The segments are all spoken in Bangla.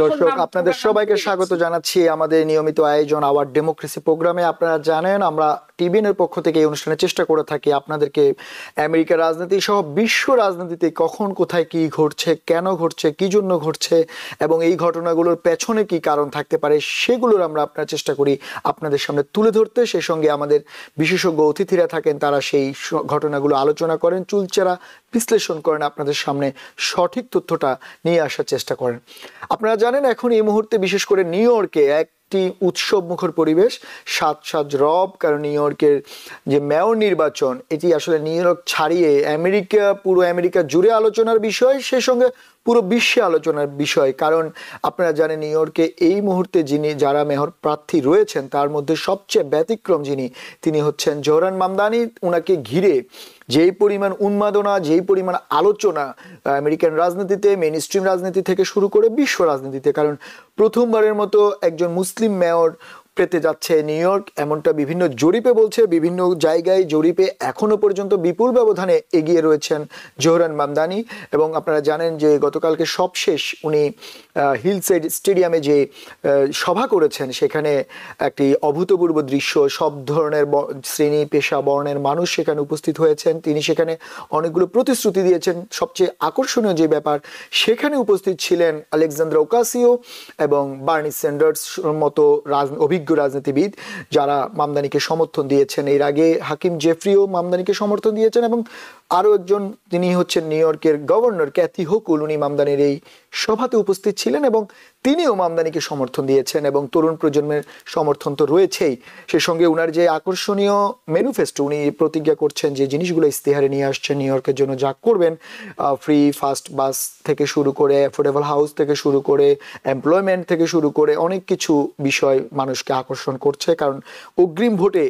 দর্শক আপনাদের সবাইকে স্বাগত জানাচ্ছি আমাদের নিয়মিত আয়োজন আওয়ার ডেমোক্রেসি প্রোগ্রামে। আপনারা জানেন আমরা টিবিএনের পক্ষ থেকে এই অনুষ্ঠানের চেষ্টা করে থাকি আপনাদেরকে আমেরিকার রাজনীতি সহ বিশ্ব রাজনীতিতে কখন কোথায় কি ঘটছে, কেন ঘটছে, কি জন্য ঘটছে এবং এই ঘটনাগুলোর পেছনে কি কারণ থাকতে পারে সেগুলোর আমরা আপনার চেষ্টা করি আপনাদের সামনে তুলে ধরতে। সেই সঙ্গে আমাদের বিশেষজ্ঞ অতিথিরা থাকেন, তারা সেই ঘটনাগুলো আলোচনা করেন, চুলচেরা বিশ্লেষণ করেন, আপনাদের সামনে সঠিক তথ্যটা নিয়ে আসার চেষ্টা করেন। আপনারা জানেন এখন এই মুহূর্তে বিশেষ করে নিউ ইয়র্কে একটি উৎসব মুখর পরিবেশ, সাজ রব, কারণ নিউ ইয়র্কের যে মেয়র নির্বাচন এটি আসলে নিউ ইয়র্ক ছাড়িয়ে পুরো আমেরিকা জুড়ে আলোচনার বিষয়, সেই সঙ্গে পুরো বিশ্বে আলোচনার বিষয়। কারণ আপনারা জানেন নিউ ইয়র্কে এই মুহূর্তে যারা মেয়র প্রার্থী রয়েছেন তার মধ্যে সবচেয়ে ব্যতিক্রম তিনি হচ্ছেন জোহরান মামদানি। উনাকে ঘিরে যেই পরিমাণ উন্মাদনা, যেই পরিমাণ আলোচনা আমেরিকান রাজনীতিতে, মেইন স্ট্রিম রাজনীতি থেকে শুরু করে বিশ্ব রাজনীতিতে, কারণ প্রথমবারের মতো একজন মুসলিম মেয়র পেতে যাচ্ছে নিউ ইয়র্ক, এমনটা বিভিন্ন জরিপে বলছে। বিভিন্ন জায়গায় জরিপে এখনো পর্যন্ত বিপুল ব্যবধানে এগিয়ে রয়েছেন জোহরান মামদানি। এবং আপনারা জানেন যে গতকালকে সবশেষ উনি হিলসাইড স্টেডিয়ামে যে সভা করেছেন সেখানে একটি অভূতপূর্ব দৃশ্য, সব ধরনের শ্রেণী পেশা বর্ণের মানুষ সেখানে উপস্থিত হয়েছেন। তিনি সেখানে অনেকগুলো প্রতিশ্রুতি দিয়েছেন। সবচেয়ে আকর্ষণীয় যে ব্যাপার, সেখানে উপস্থিত ছিলেন আলেকজান্দ্রা ওকাসিও এবং বার্নি স্যান্ডার্স মতো অভিজ্ঞ রাজনীতিবিদ যারা মামদানিকে সমর্থন দিয়েছেন। এর আগে হাকিম জেফরিও মামদানিকে সমর্থন দিয়েছেন এবং আরো একজন, তিনি হচ্ছেন নিউ ইয়র্কের গভর্নর ক্যাথি হোকুল, উনি মামদানির এই সভাতে উপস্থিত ছিলেন এবং তিনিও মামদানিকে সমর্থন দিয়েছেন। এবং তরুণ প্রজন্মের সমর্থন তো রয়েছেই, সে সঙ্গে উনার যে আকর্ষণীয় ম্যানিফেস্টো, উনি প্রতিজ্ঞা করছেন যে জিনিসগুলো ইস্তেহারে নিয়ে আসছেন নিউ ইয়র্কের জন্য যা করবেন, ফ্রি ফাস্ট বাস থেকে শুরু করে অ্যাফোর্ডেবল হাউস থেকে শুরু করে এমপ্লয়মেন্ট থেকে শুরু করে অনেক কিছু বিষয় মানুষকে আকর্ষণ করছে। কারণ অগ্রিম ভোটে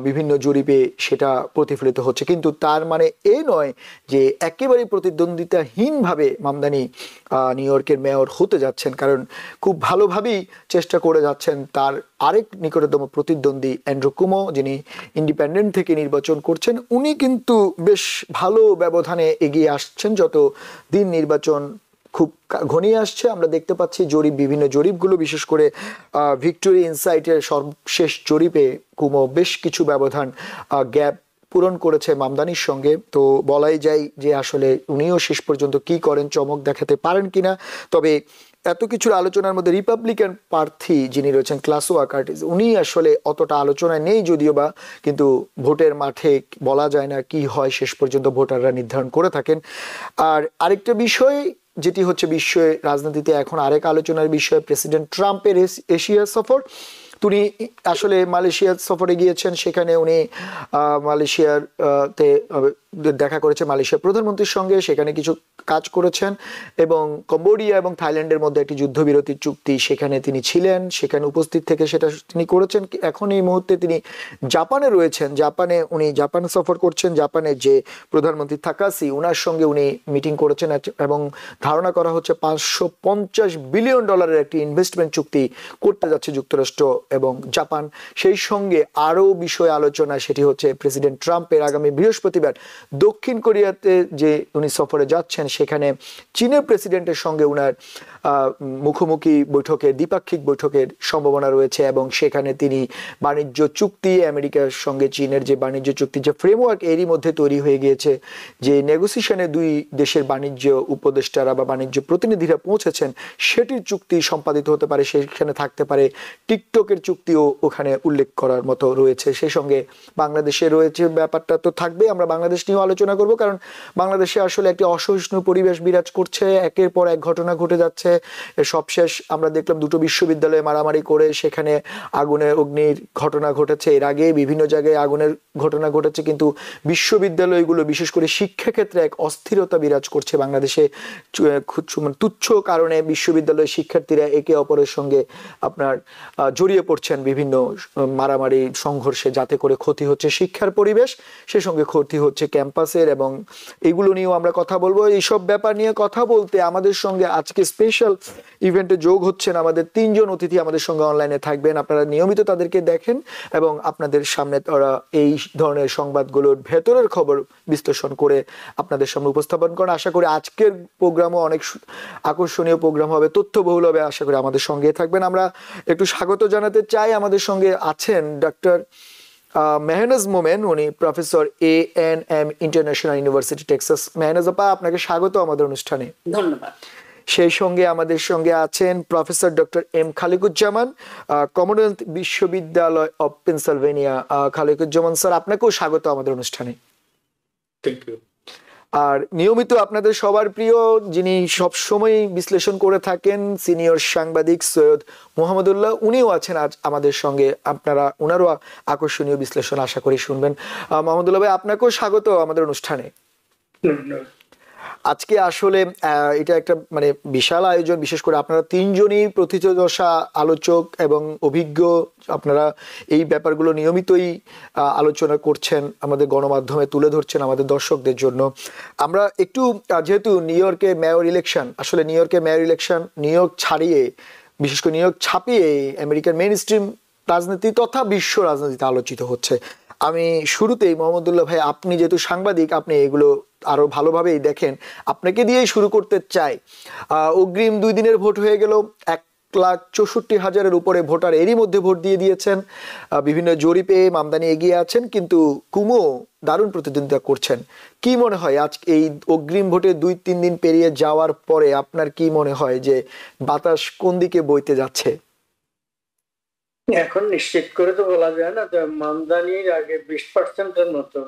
বিভিন্ন জরিপে সেটা প্রতিফলিত হচ্ছে। কিন্তু তার মানে এই নয় যে একেবারে প্রতিদ্বন্দ্বিতাহীনভাবে মামদানি নিউ ইয়র্কের মেয়র হতে যাচ্ছেন, কারণ খুব ভালোভাবেই চেষ্টা করে যাচ্ছেন তার আরেক নিকটতম প্রতিদ্বন্দ্বী অ্যান্ড্রু কুমো, যিনি ইন্ডিপেন্ডেন্ট থেকে নির্বাচন করছেন। উনি কিন্তু বেশ ভালো ব্যবধানে এগিয়ে আসছেন যত দিন নির্বাচন খুব ঘনিয়ে আসছে। আমরা দেখতে পাচ্ছি বিভিন্ন জরিপগুলো, বিশেষ করে ভিক্টোরি ইনসাইটের সর্বশেষ জরিপে কুমো বেশ কিছু ব্যবধান গ্যাপ পূরণ করেছে মামদানির সঙ্গে। তো বলাই যায় যে আসলে উনিও শেষ পর্যন্ত কি করেন, চমক দেখাতে পারেন কিনা। তবে এত কিছুর আলোচনার মধ্যে রিপাবলিকান প্রার্থী যিনি রয়েছেন ক্লাসোয়া কার্টিস, উনি আসলে অতটা আলোচনায় নেই যদিও বা, কিন্তু ভোটের মাঠে বলা যায় না কি হয়, শেষ পর্যন্ত ভোটাররা নির্ধারণ করে থাকেন। আর আরেকটা বিষয় যেটি হচ্ছে বিশ্ব রাজনীতিতে এখন আরেক আলোচনার বিষয়, প্রেসিডেন্ট ট্রাম্পের এশিয়া সফর। তিনি আসলে মালয়েশিয়া সফরে গিয়েছেন, সেখানে উনি মালয়েশিয়াতে দেখা করেছে মালয়েশিয়ার প্রধানমন্ত্রীর সঙ্গে, সেখানে কিছু কাজ করেছেন এবং কম্বোডিয়া এবং থাইল্যান্ডের মধ্যে একটি যুদ্ধবিরতির চুক্তি সেখানে তিনি ছিলেন, সেখানে উপস্থিত থেকে সেটা তিনি করেছেন। এখন এই মুহূর্তে তিনি জাপানে রয়েছেন, জাপান সফর করছেন। জাপানের যে প্রধানমন্ত্রী থাকাসি, ওনার সঙ্গে উনি মিটিং করেছেন এবং ধারণা করা হচ্ছে $550 বিলিয়ন একটি ইনভেস্টমেন্ট চুক্তি করতে যাচ্ছে যুক্তরাষ্ট্র এবং জাপান। সেই সঙ্গে আরো বিষয় আলোচনা, সেটি হচ্ছে প্রেসিডেন্ট ট্রাম্পের আগামী বৃহস্পতিবার দক্ষিণ কোরিয়াতে যে উনি সফরে যাচ্ছেন, সেখানে চীনের প্রেসিডেন্টের সঙ্গে উনার মুখোমুখি বৈঠকের, দ্বিপাক্ষিক বৈঠকের সম্ভাবনা রয়েছে এবং সেখানে তিনি বাণিজ্য চুক্তি, আমেরিকার সঙ্গে চীনের যে বাণিজ্য চুক্তি, যে ফ্রেমওয়ার্ক এরই মধ্যে তৈরি হয়ে গিয়েছে, যে নেগোসিয়েশনে দুই দেশের বাণিজ্য উপদেষ্টারা বা বাণিজ্য প্রতিনিধিরা পৌঁছেছেন, সেটির চুক্তি সম্পাদিত হতে পারে। সেখানে থাকতে পারে টিকটকের চুক্তিও ওখানে উল্লেখ করার মতো রয়েছে। সেই সঙ্গে বাংলাদেশে রয়েছে ব্যাপারটা তো থাকবে, আমরা বাংলাদেশ নিয়েও আলোচনা করব, কারণ বাংলাদেশে আসলে একটি অসহিষ্ণু পরিবেশ বিরাজ করছে, একের পর এক ঘটনা ঘটে যাচ্ছে। সবশেষ আমরা দেখলাম দুটো বিশ্ববিদ্যালয়ে মারামারি করে সেখানে অগ্নির ঘটনা ঘটেছে। এর আগে বিভিন্ন জায়গায় আগুনের ঘটনা ঘটেছে, কিন্তু বিশ্ববিদ্যালয়গুলো বিশেষ করে শিক্ষাক্ষেত্রে এক অস্থিরতা বিরাজ করছে বাংলাদেশে। তুচ্ছ কারণে বিশ্ববিদ্যালয়ের শিক্ষার্থীরা একে অপরের সঙ্গে আপনার জড়িয়ে পড়ছেন বিভিন্ন মারামারি সংঘর্ষে, যাতে করে ক্ষতি হচ্ছে শিক্ষার পরিবেশ, সে সঙ্গে ক্ষতি হচ্ছে ক্যাম্পাসের, এবং এগুলো নিয়েও আমরা কথা বলবো। এইসব ব্যাপার নিয়ে কথা বলতে আমাদের সঙ্গে আজকে স্পেশাল ইভেন্টে যোগ হচ্ছেন আমাদের 3 জন অতিথি, আমাদের সঙ্গে অনলাইনে থাকবেন। আপনারা নিয়মিত তাদেরকে দেখেন এবং আপনাদের সামনে তারা এই ধরনের সংবাদগুলোর ভেতরের খবর বিশ্লেষণ করে আপনাদের সামনে উপস্থাপন করেন। আশা করি আজকের প্রোগ্রামও অনেক আকর্ষণীয় প্রোগ্রাম হবে, তথ্যবহুল হবে। আশা করি আমাদের সঙ্গে থাকবেন। আমরা একটু স্বাগত জানাতে চাই, আমাদের সঙ্গে আছেন ডক্টর মেহনাজ মোমেন, উনি professor ANM international university Texas. Mehnaz আপা, আপনাকে স্বাগত আমাদের অনুষ্ঠানে। ধন্যবাদ। সেই সঙ্গে আমাদের সঙ্গে আছেন professor doctor M Khaliquzzaman, Commonwealth বিশ্ববিদ্যালয় অফ পেনসিলভেনিয়া। খালিকুজ্জামান স্যার, আপনাকেও স্বাগত আমাদের অনুষ্ঠানে। Thank you. আর নিয়মিত আপনাদের সবার প্রিয়, যিনি সবসময় বিশ্লেষণ করে থাকেন, সিনিয়র সাংবাদিক সৈয়দ মোহাম্মদুল্লাহ, উনিও আছেন আজ আমাদের সঙ্গে। আপনারা ওনারও আকর্ষণীয় বিশ্লেষণ আশা করি শুনবেন। মোহাম্মদুল্লাহ ভাই, আপনাকেও স্বাগত আমাদের অনুষ্ঠানে। আজকে আসলে এটা একটা মানে বিশাল আয়োজন, বিশেষ করে আপনারা 3জনই প্রথিতযশা আলোচক এবং অভিজ্ঞ। আপনারা এই ব্যাপারগুলো নিয়মিতই আলোচনা করছেন, আমাদের গণমাধ্যমে তুলে ধরছেন আমাদের দর্শকদের জন্য। আমরা একটু যেহেতু নিউ ইয়র্কে মেয়র ইলেকশন, আসলে নিউ ইয়র্কে মেয়র ইলেকশন নিউ ইয়র্ক ছাড়িয়ে, বিশেষ করে নিউ ইয়র্ক ছাপিয়ে আমেরিকার মেইন স্ট্রিম রাজনীতি তথা বিশ্ব রাজনীতিতে আলোচিত হচ্ছে। আমি শুরুতেই মোহাম্মদুল্লাহ ভাই, আপনি যেহেতু সাংবাদিক, আপনি এগুলো আরো ভালোভাবেই দেখেন, আপনাকে দিয়েই শুরু করতে চাই। অগ্রিম 2 দিনের ভোট হয়ে গেল, 1,64,000-এর উপরে ভোটার এরই মধ্যে ভোট দিয়ে দিয়েছেন। বিভিন্ন জরিপে মামদানি এগিয়ে আছেন, কিন্তু কুমো দারুণ প্রতিদ্বন্দ্বিতা করছেন। কি মনে হয় আজ এই অগ্রিম ভোটে 2-3 দিন পেরিয়ে যাওয়ার পরে আপনার কি মনে হয় যে বাতাস কোন দিকে বইতে যাচ্ছে? এখন নিশ্চিত করে তো বলা যায় না। মামদানির আগে 20%-এর মতো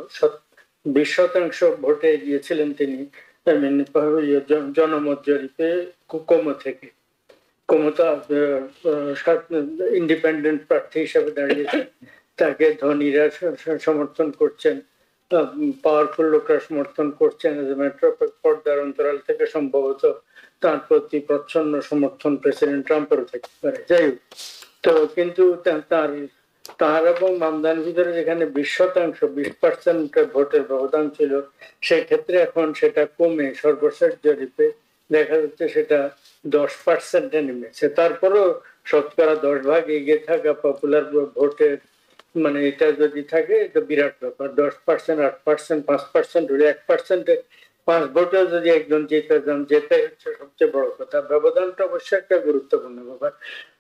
20% ভোটে গিয়েছিলেন তিনি জনমত জরিপে কোমো থেকে। কোমো তো ইন্ডিপেন্ডেন্ট প্রার্থী হিসাবে দাঁড়িয়েছে, তাকে ধনীরা সমর্থন করছেন, পাওয়ারফুল লোকরা সমর্থন করছেন। পর্দার অন্তরাল থেকে সম্ভবত তার প্রতি প্রচ্ছন্ন সমর্থন প্রেসিডেন্ট ট্রাম্পেরও থাকতে পারে। যাই হোক, তো কিন্তু তার এবং মামদানির ভিতরে যেখানে 20% ভোটের ব্যবধান ছিল, সেক্ষেত্রে এখন সেটা কমে সর্বশেষ জরিপে দেখা যাচ্ছে সেটা 10%-এ নেমেছে। তারপরও শতকরা 10 ভাগ এগিয়ে থাকা পপুলার ভোটের মানে এটা যদি থাকে, এটা বিরাট ব্যাপার। 10%, 8%, 5% হলে 1%-এ 5 ভোটে যদি একজন জিতে যান, যেটাই হচ্ছে সবচেয়ে বড় কথা। ব্যবধানটা অবশ্যই একটা গুরুত্বপূর্ণ ব্যাপার।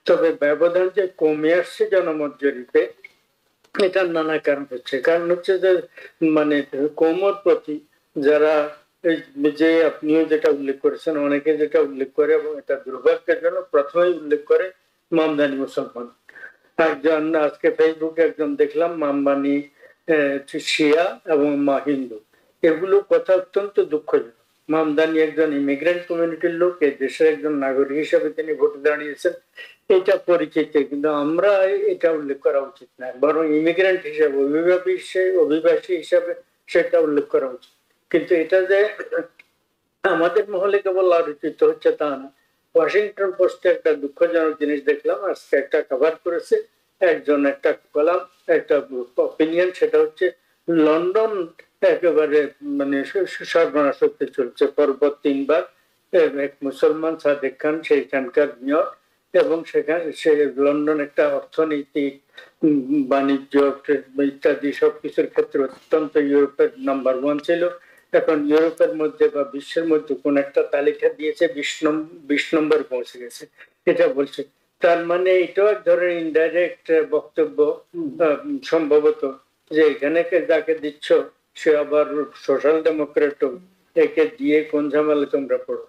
তবে ব্যবধান যে কমে আসছে জনমত জরিপে, এটার নানা কারণ হচ্ছে। কারণ হচ্ছে যে মানে কোমোর প্রতি যারা, যে আপনিও যেটা উল্লেখ করেছেন, অনেকে যেটা উল্লেখ করে এবং এটা দুর্ভাগ্যজনক, প্রথমেই উল্লেখ করে মামদানি মুসলমান। একজন আজকে ফেসবুকে একজন দেখলাম মামদানি শিয়া এবং মা হিন্দু, এগুলো কথা অত্যন্ত দুঃখজনক। মামদানি একজন ইমিগ্রেন্ট কমিউনিটির লোক, এই দেশের একজন নাগরিক হিসেবে তিনি ভোটে দাঁড়িয়েছেন, এটা পরিচিত, কিন্তু আমরা এটা উল্লেখ করা উচিত না। বরং ইমিগ্রেন্ট হিসেবে, অভিবাসী হিসেবে সেটা উল্লেখ করা উচিত। কিন্তু এটা যে আমাদের মহলে কেবল আলোচিত হচ্ছে তা না। ওয়াশিংটন পোস্টে একটা দুঃখজনক জিনিস দেখলাম, আজকে একটা কভার করেছে একজন, একটা কলাম, একটা অপিনিয়ন, সেটা হচ্ছে লন্ডন একেবারে মানে সর্বনাশ হতে চলছে। পরপর 3 বার এক মুসলমান সাদেক খান সেইখানকার মেয়র, এবং সেখানে সে লন্ডন একটা অর্থনৈতিক, বাণিজ্য ইত্যাদি সবকিছুর ক্ষেত্রে অত্যন্ত ইউরোপের নাম্বার 1 ছিল। এখন ইউরোপের মধ্যে বা বিশ্বের মধ্যে কোন একটা তালিকা দিয়েছে 20 নম্বর পৌঁছে গেছে, এটা বলছে। তার মানে এটাও এক ধরনের ইনডাইরেক্ট বক্তব্য সম্ভবত, যে এখানে যাকে দিচ্ছ সে আবার সোশ্যাল ডেমোক্রেটও, একে দিয়ে কোন ঝামেলা তোমরা পড়ো।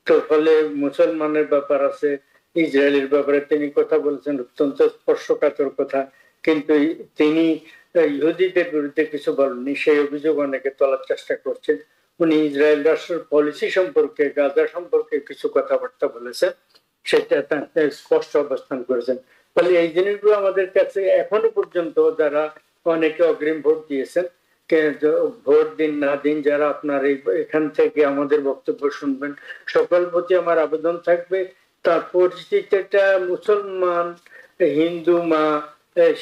তো ফলে মুসলমানের ব্যাপার আছে, ইসরায়েলের ব্যাপারে তিনি কথা বলছেন, অত্যন্ত স্পর্শকাতর কথা, কিন্তু তিনি ইহুদিদের বিরুদ্ধে কিছু বলেননি। সেই অভিযোগ অনেকে তোলার চেষ্টা করছেন। উনি ইসরায়েল রাষ্ট্রের পলিসি সম্পর্কে, গাজা সম্পর্কে কিছু কথাবার্তা বলেছেন, সেটা স্পষ্ট অবস্থান করেছেন। ফলে এই জিনিসগুলো আমাদের কাছে এখনো পর্যন্ত, যারা অনেকে অগ্রিম ভোট দিয়েছেন, ভোট দিন না দিন, যারা আপনার এখান থেকে আমাদের বক্তব্য শুনবেন, সকল প্রতি আমার আবেদন থাকবে তার পরিচিতিটা মুসলমান, হিন্দু মা,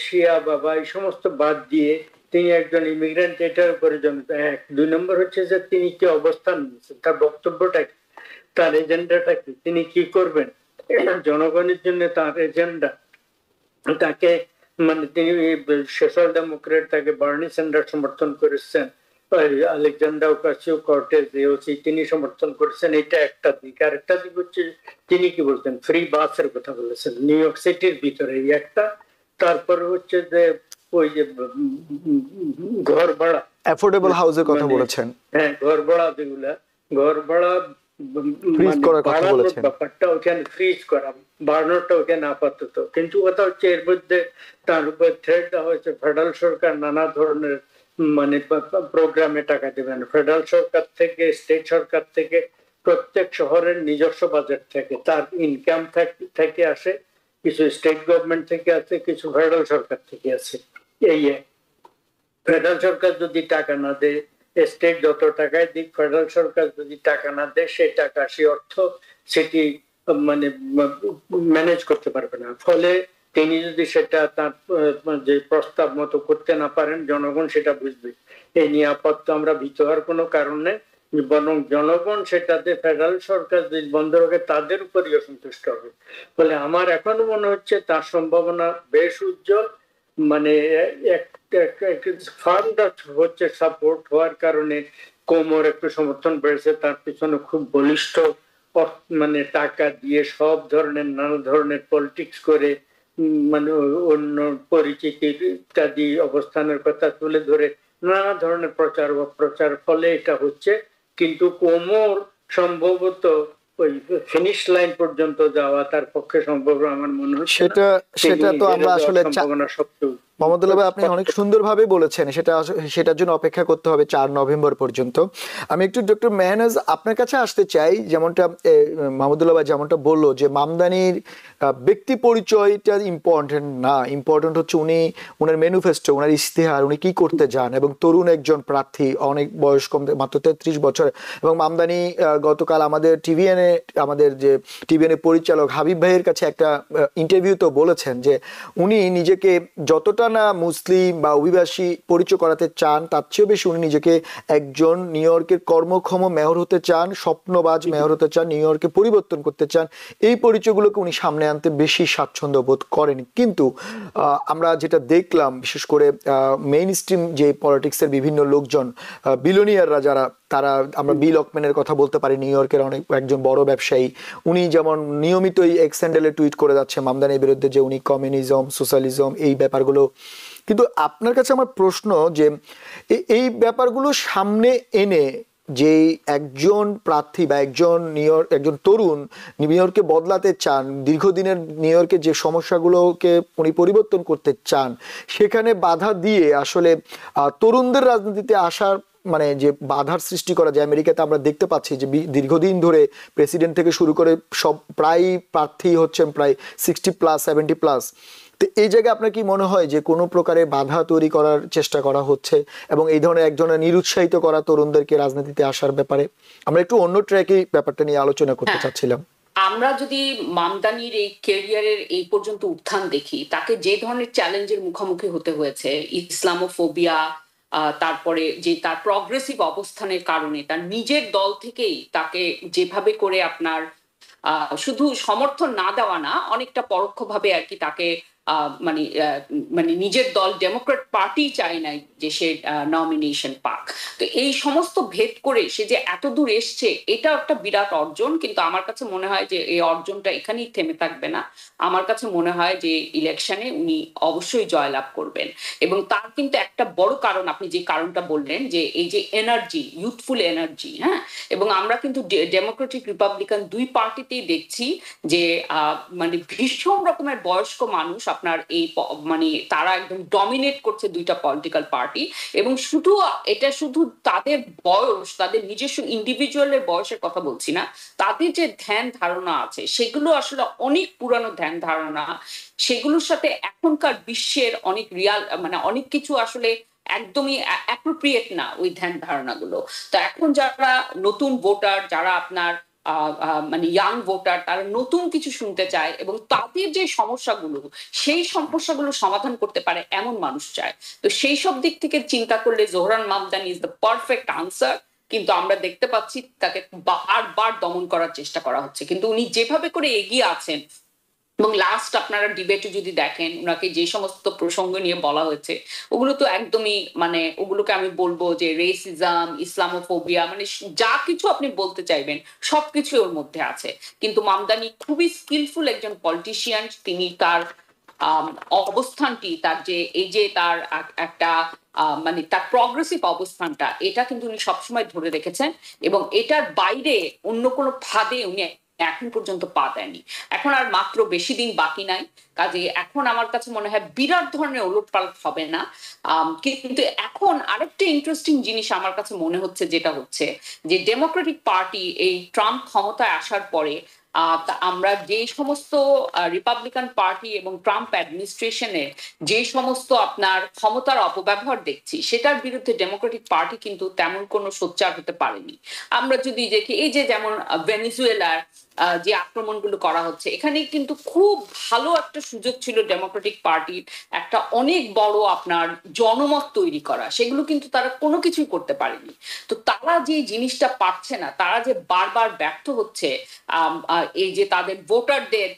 শিয়া বাবা এই সমস্ত বাদ দিয়ে তিনি একজন ইমিগ্রেন্ট, এটার উপরে জনতা এক। 2 নম্বর হচ্ছে যে তিনি কি অবস্থান নিয়েছেন, তার বক্তব্যটা কি, তার এজেন্ডাটা কি, তিনি কি করবেন জনগণের জন্য, তার এজেন্ডা। তাকে মানে তিনি সোশ্যাল ডেমোক্রেট, তাকে বার্নি স্যান্ডার্স সমর্থন করেছেন, আলেকজান্ডার ওকাসিও কর্টেজ এওসি তিনি সমর্থন করেছেন, এটা একটা দিক। আর একটা দিক হচ্ছে তিনি কি বলছেন, ফ্রি বাসের কথা বলেছেন নিউ ইয়র্ক সিটির ভিতরে, এই একটা। তারপরে হচ্ছে যে ওই যে ঘর ভাড়া, অ্যাফোর্ডেবল হাউসের কথা বলেছেন। হ্যাঁ, ঘর ভাড়া, যেগুলা ঘর ভাড়া ফ্রিজ করার কথা বলেছেন, ব্যাপারটা ওখানে ফ্রিজ করা, বাড়ানোটা ওখানে আপাতত। কিন্তু কথা হচ্ছে এর মধ্যে তার উপর থ্রেট দেওয়া হয়েছে ফেডারেল সরকার নানা ধরনের মানে প্রোগ্রামে টাকা দেবেন, ফেডারেল সরকার থেকে, স্টেট সরকার থেকে, প্রত্যেক শহরের নিজস্ব বাজেট থেকে, তার ইনকাম থেকে আসে, কিছু স্টেট গভর্নমেন্ট থেকে আছে, কিছু ফেডারেল সরকার থেকে আছে। এই ফেডারেল সরকার যদি টাকা না দেয়, স্টেট যত টাকায় দিক, ফেডারেল সরকার যদি টাকা না দেয়, সেই টাকা, সেই অর্থ সেটি মানে ম্যানেজ করতে পারবে না। ফলে তিনি যদি সেটা তার যে প্রস্তাব মতো করতে না পারেন, জনগণ সেটা বুঝবে। এই নিয়ে আপাতত আমরা ভীত হওয়ার কোনো কারণ নেই, বরং জনগণ সেটাতে ফেডারেল সরকার যদি বন্ধ রাখে তাদের উপরই অসন্তুষ্ট হবে। ফলে আমার এখনো মনে হচ্ছে তার সম্ভাবনা বেশ উজ্জ্বল। মানে ফান্ডটা হচ্ছে সাপোর্ট হওয়ার কারণে কোমর একটু সমর্থন বেড়েছে, তার পিছনে খুব বলিষ্ঠ মানে টাকা দিয়ে সব ধরনের নানা ধরনের পলিটিক্স করে মানে অন্য পরিচিতি ইত্যাদি অবস্থানের কথা তুলে ধরে নানা ধরনের প্রচার ফলে এটা হচ্ছে। কিন্তু কোমর সম্ভবত ওই ফিনিশ লাইন পর্যন্ত যাওয়া তার পক্ষে সম্ভব আমার মনে হচ্ছে সেটা তো আমরা আসলে সম্ভাবনা সবচেয়ে। মোহাম্মদুল্লাহ ভাই, আপনি অনেক সুন্দরভাবে বলেছেন, সেটার জন্য অপেক্ষা করতে হবে 4 নভেম্বর পর্যন্ত। আমি একটু ডক্টর মেহনাজ আপনার কাছে আসতে চাই। যেমনটা মোহাম্মদুল্লাহ ভাই যেমনটা বললো যে মামদানির ব্যক্তি পরিচয়টা ইম্পর্টেন্ট না, ইম্পর্টেন্ট হচ্ছে উনার ম্যানিফেস্টো, উনার ইশতেহার, উনি কি করতে যান। এবং তরুণ একজন প্রার্থী, অনেক বয়স কম, মাত্র 33 বছর। এবং মামদানি গতকাল আমাদের আমাদের যে টিভিএন পরিচালক হাবিব ভাইয়ের কাছে একটা ইন্টারভিউতে বলেছেন যে উনি নিজেকে যতটা না মুসলিম বা অভিবাসী পরিচয় করাতে চান, তার চেয়েও বেশি উনি নিজেকে একজন নিউ ইয়র্কের কর্মক্ষম মেয়র হতে চান, স্বপ্নবাজ মেয়র হতে চান, নিউ ইয়র্কে পরিবর্তন করতে চান। এই পরিচয়গুলোকে উনি সামনে আনতে বেশি স্বাচ্ছন্দ্য বোধ করেন। কিন্তু আমরা যেটা দেখলাম, বিশেষ করে মেইন স্ট্রিম যে পলিটিক্সের বিভিন্ন লোকজন, বিলিয়নিয়াররা যারা, তারা, আমরা বিল অকম্যানের কথা বলতে পারি, নিউ ইয়র্কের একজন বড় ব্যবসায়ী, উনি যেমন নিয়মিতই এক্স হ্যান্ডেলে টুইট করে যাচ্ছে মামদানির বিরুদ্ধে যে উনি কমিউনিজম, সোশ্যালিজম, এই ব্যাপারগুলো। কিন্তু আপনার কাছে আমার প্রশ্ন যে এই ব্যাপারগুলো সামনে এনে যে একজন প্রার্থী বা একজন তরুণ নিউ ইয়র্কে বদলাতে চান, দীর্ঘদিনের নিউ ইয়র্কের যে সমস্যাগুলোকে উনি পরিবর্তন করতে চান, সেখানে বাধা দিয়ে আসলে তরুণদের রাজনীতিতে আসার মানে যে বাধার সৃষ্টি করা যায়। আমেরিকাতে আমরা দেখতে পাচ্ছি যে দীর্ঘদিন ধরে প্রেসিডেন্ট থেকে শুরু করে সব প্রায় প্রার্থী হচ্ছেন প্রায় 60+, 70+। তো এই জায়গায় আপনার কি মনে হয় যে কোনো প্রকারে বাধা তৈরি করার চেষ্টা করা হচ্ছে এবং এই ধরনের একজনের নিরুৎসাহিত করা তরুণদেরকে রাজনীতিতে আসার ব্যাপারে? আমরা একটু অন্য ট্র্যাকে ব্যাপারটা নিয়ে আলোচনা করতে চাচ্ছিলাম। আমরা যদি মামদানির এই ক্যারিয়ারের এই পর্যন্ত উত্থান দেখি, তাকে যে ধরনের চ্যালেঞ্জের মুখোমুখি হতে হয়েছে, ইসলামোফোবিয়া, তারপরে যে তার প্রগ্রেসিভ অবস্থানের কারণে তার নিজের দল থেকেই তাকে যেভাবে করে আপনার শুধু সমর্থন না দেওয়া না, অনেকটা পরোক্ষভাবে আর কি তাকে মানে নিজের দল ডেমোক্রেট পার্টি চায় নাই যে সে নমিনেশন পাক। তো এই সমস্ত ভেদ করে সে যে এত দূর এসছে, এটা একটা বিরাট অর্জন। কিন্তু আমার কাছে মনে হয় যে এই অর্জনটা এখানেই থেমে থাকবে না। আমার কাছে মনে হয় যে ইলেকশনে উনি অবশ্যই জয়লাভ করবেন। এবং তার কিন্তু একটা বড় কারণ, আপনি যে কারণটা বললেন, যে এই যে এনার্জি, ইউথফুল এনার্জি, হ্যাঁ। এবং আমরা কিন্তু ডেমোক্রেটিক রিপাবলিকান দুই পার্টিতেই দেখছি যে মানে ভীষণ রকমের বয়স্ক মানুষ আপনার এই মানে তারা একদম ডমিনেট করছে দুইটা পলিটিক্যাল পার্টি। এবং এটা শুধু তাদের বয়স, তাদের নিজস্ব ইন্ডিভিজুয়ালের বয়সের কথা বলছি না, তাদের যে ধ্যান ধারণা আছে সেগুলো আসলে অনেক পুরানো ধ্যান ধারণা। সেগুলোর সাথে এখনকার বিশ্বের অনেক মানে অনেক কিছু আসলে একদমই অ্যাপ্রোপ্রিয়েট না ওই ধ্যান ধারণাগুলো। তো এখন যারা নতুন ভোটার, যারা আপনার মানে ইয়াং ভোটার তারা নতুন কিছু শুনতে চায় এবং তাদের যে সমস্যাগুলো সেই সমস্যাগুলো সমাধান করতে পারে এমন মানুষ চায়। তো সেই সব দিক থেকে চিন্তা করলে Zohran Mamdani is the perfect answer. কিন্তু আমরা দেখতে পাচ্ছি তাকে বারবার দমন করার চেষ্টা করা হচ্ছে, কিন্তু উনি যেভাবে করে এগিয়ে আছেন এবং লাস্ট আপনারা ডিবেটে যদি দেখেন ওনাকে যে সমস্ত প্রসঙ্গ নিয়ে বলা হয়েছে ওগুলো তো একদমই মানে ওগুলোকে আমি বলবো যে রেসিজম, ইসলামোফোবিয়া, মানে যা কিছু আপনি বলতে চাইবেন সবকিছু ওর মধ্যে আছে। কিন্তু মামদানি খুবই স্কিলফুল একজন পলিটিশিয়ান। তিনি তার অবস্থানটি, তার যে এই যে তার একটা মানে তার প্রগ্রেসিভ অবস্থানটা, এটা কিন্তু উনি সবসময় ধরে রেখেছেন এবং এটার বাইরে অন্য কোনো ফাঁদে উনি এখন পর্যন্ত পা দেয়নি। এখন আর মাত্র বেশি দিন বাকি নাই, কাজে এখন আমার কাছে মনে হয় বিরাট ধরনের ওলটপালট হবে না। কিন্তু এখন আরেকটা ইন্টারেস্টিং জিনিস আমার কাছে মনে হচ্ছে, যেটা হচ্ছে যে ডেমোক্রেটিক পার্টি এই ট্রাম্প ক্ষমতায় আসার পরে আমরা যে সমস্ত রিপাবলিকান পার্টি এবং ট্রাম্প অ্যাডমিনিস্ট্রেশনের যে সমস্ত আপনার ক্ষমতার অপব্যবহার দেখছি, সেটার বিরুদ্ধে ডেমোক্রেটিক পার্টি কিন্তু তেমন কোনো সোচ্চার হতে পারেনি। আমরা যদি দেখি এই যে যেমন ভেনেজুয়েলার যে আক্রমণগুলো করা হচ্ছে, এখানে কিন্তু খুব ভালো একটা সুযোগ ছিল ডেমোক্রেটিক পার্টির একটা অনেক বড় আপনার জনমত তৈরি করা, সেগুলো কিন্তু তারা কোনো কিছুই করতে পারেনি। তো তারা যে জিনিসটা পারছে না, তারা যে বারবার ব্যর্থ হচ্ছে এই যে তাদের ভোটারদের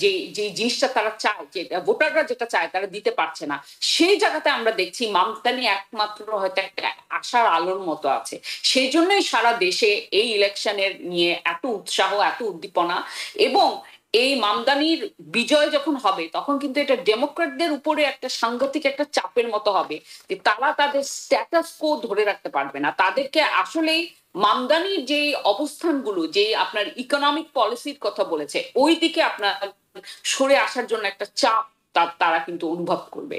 যে যে জিনিসটা তারা চায়, যে ভোটাররা যেটা চায় তারা দিতে পারছে না, সেই জায়গাতে আমরা দেখছি মামদানি একমাত্র হয়তো একটা আশার আলোর মতো আছে। সেই জন্যই সারা দেশে এই ইলেকশনের নিয়ে এত উৎসাহ, এত উদ্দীপনা। এবং এই মামদানির বিজয় যখন হবে তখন কিন্তু এটা ডেমোক্রেটদের উপরে একটা সাংঘাতিক একটা চাপের মতো হবে, যে তারা তাদের স্ট্যাটাস কো ধরে রাখতে পারবে না। তাদেরকে আসলেই মামদানির যে অবস্থানগুলো, যে আপনার ইকোনমিক পলিসির কথা বলেছে, ওই দিকে আপনার সরে আসার জন্য একটা চাপ তারা কিন্তু অনুভব করবে।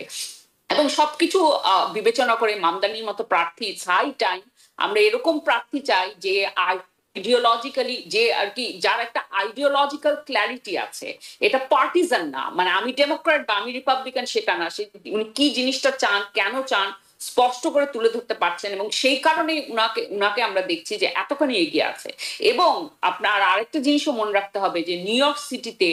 এবং সবকিছু বিবেচনা করে মামদানির মতো প্রার্থী, হাই টাইম আমরা এরকম প্রার্থী চাই যে আইডিওলজিক্যালি, যে আর কি যার একটা আইডিওলজিক্যাল ক্ল্যারিটি আছে, এটা পার্টিজান না, মানে আমি ডেমোক্রেট বা আমি রিপাবলিকান সেটা না, সে উনি কি জিনিসটা চান, কেন চান স্পষ্ট করে তুলে ধরতে পারছেন, এবং সেই কারণেই উনাকে আমরা দেখছি যে এতখানি এগিয়ে আছে। এবং আপনার আরেকটা জিনিসও মনে রাখতে হবে যে নিউ ইয়র্ক সিটিতে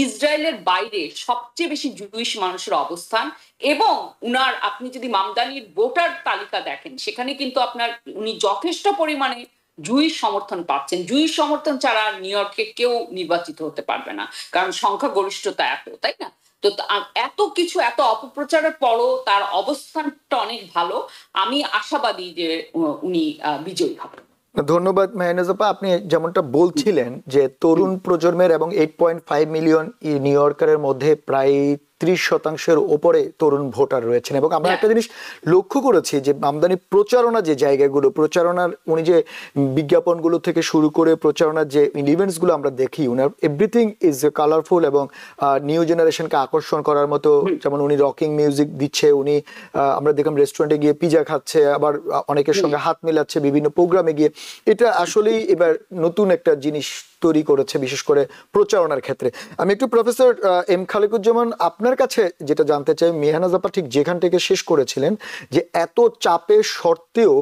ইসরায়েলের বাইরে সবচেয়ে বেশি জুইশ মানুষের অবস্থান, এবং উনার আপনি যদি মামদানির ভোটার তালিকা দেখেন সেখানে কিন্তু আপনার উনি যথেষ্ট পরিমাণে জুইশ সমর্থন পাচ্ছেন। জুইশ সমর্থন ছাড়া নিউ ইয়র্কে কেউ নির্বাচিত হতে পারবে না, কারণ সংখ্যাগরিষ্ঠতা এত, তাই না? তো এত কিছু, এত অপপ্রচারের পরও তার অবস্থানটা অনেক ভালো। আমি আশাবাদী যে উনি বিজয়ী হবেন। ধন্যবাদ মেহনাজ আপা। আপনি যেমনটা বলছিলেন যে তরুণ প্রজন্মের এবং 8.5 মিলিয়ন নিউ ইয়র্কারের মধ্যে প্রায় 30% ওপরে তরুণ ভোটার রয়েছেন, এবং আমরা একটা জিনিস লক্ষ্য করেছি যে আমদানি প্রচারণা যে জায়গাগুলো, প্রচারণার উনি যে বিজ্ঞাপনগুলো থেকে শুরু করে প্রচারণার যে ইভেন্টস গুলো আমরা দেখি, উনার এভরিথিং ইজ কালারফুল এবং নিউ জেনারেশনকে আকর্ষণ করার মতো। যেমন উনি রকিং মিউজিক দিচ্ছে, উনি আমরা দেখলাম রেস্টুরেন্টে গিয়ে পিজা খাচ্ছে, আবার অনেকের সঙ্গে হাত মিলাচ্ছে বিভিন্ন প্রোগ্রামে গিয়ে। এটা আসলেই এবার নতুন একটা জিনিস তৈরি করেছে, বিশেষ করে প্রচারণার ক্ষেত্রে। আমি একটু প্রফেসর এম খালেকুজ্জামান আপনার কাছে যেটা জানতে চাই, মেহনাজ আপা ঠিক যেখান থেকে শেষ করেছিলেন যে এত চাপের সত্ত্বেও